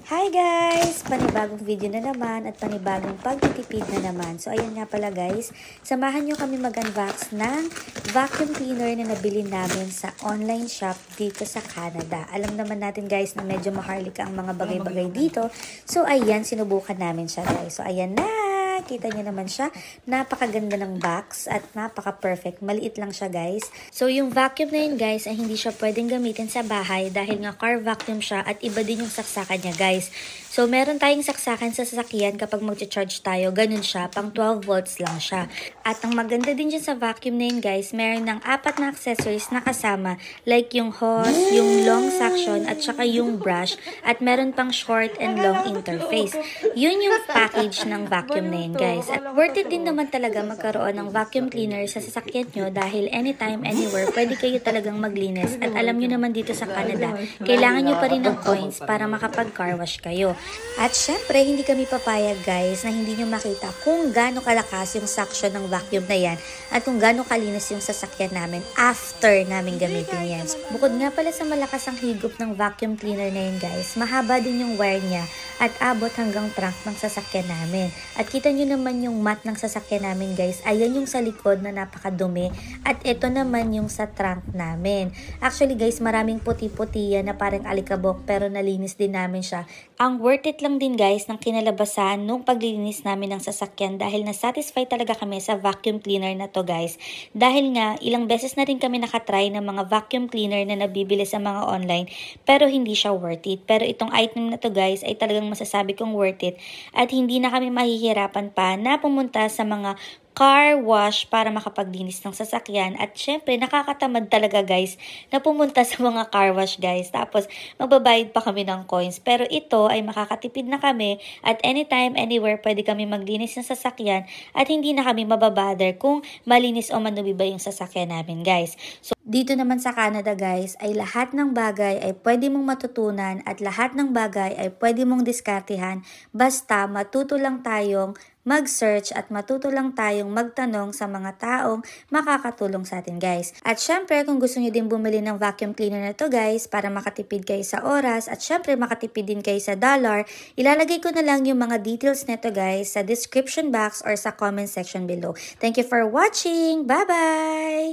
Hi guys! Panibagong video na naman at panibagong pagtitipid na naman. So ayan nga pala guys, samahan nyo kami mag-unbox ng vacuum cleaner na nabili namin sa online shop dito sa Canada. Alam naman natin guys na medyo maharlika ang mga bagay-bagay dito. So ayan, sinubukan namin siya guys. So ayan na! Kita niyo naman siya. Napakaganda ng box at napaka-perfect. Maliit lang siya guys. So yung vacuum na yun guys ay hindi siya pwedeng gamitin sa bahay dahil nga car vacuum siya at iba din yung saksakan niya guys. So meron tayong saksakan sa sasakyan kapag mag-charge tayo. Ganun siya. Pang 12 volts lang siya. At ang maganda din dyan sa vacuum na yun guys, meron ng 4 na accessories na kasama like yung hose, yung long suction at saka yung brush at meron pang short and long interface. Yun yung package ng vacuum na yun guys. At worth it din naman talaga magkaroon ng vacuum cleaner sa sasakyan nyo dahil anytime, anywhere, pwede kayo talagang maglinis. At alam nyo naman dito sa Canada, kailangan nyo pa rin ng coins para makapag-car wash kayo. At syempre, hindi kami papayag guys na hindi nyo makita kung gaano kalakas yung suction ng vacuum na yan at kung gaano kalinis yung sasakyan namin after namin gamitin yan. Bukod nga pala sa malakas ang higop ng vacuum cleaner na yun guys, mahaba din yung wire niya at abot hanggang trunk ng sasakyan namin. At kita nyo naman yung mat ng sasakyan namin guys, ayan yung sa likod na napakadumi at ito naman yung sa trunk namin. Actually guys, maraming puti-puti yan na parang alikabok pero nalinis din namin siya. Ang worth it lang din guys ng kinalabasan nung paglilinis namin ng sasakyan dahil na-satisfy talaga kami sa vacuum cleaner na to guys. Dahil nga, ilang beses na rin kami nakatry ng mga vacuum cleaner na nabibili sa mga online pero hindi siya worth it. Pero itong item na to guys ay talagang masasabi kong worth it at hindi na kami mahihirapan pa na pumunta sa mga car wash para makapaglinis ng sasakyan at syempre nakakatamad talaga guys na pumunta sa mga car wash guys tapos magbabayad pa kami ng coins pero ito ay makakatipid na kami at anytime anywhere pwede kami maglinis ng sasakyan at hindi na kami mababother kung malinis o manubi ba yung sasakyan namin guys. So dito naman sa Canada guys ay lahat ng bagay ay pwede mong matutunan at lahat ng bagay ay pwede mong diskartehan basta matuto lang tayong mag-search at matuto lang tayong magtanong sa mga taong makakatulong sa atin guys. At syempre kung gusto nyo din bumili ng vacuum cleaner na to guys para makatipid kayo sa oras at syempre makatipid din kayo sa dollar, ilalagay ko na lang yung mga details nito guys sa description box or sa comment section below. Thank you for watching! Bye-bye!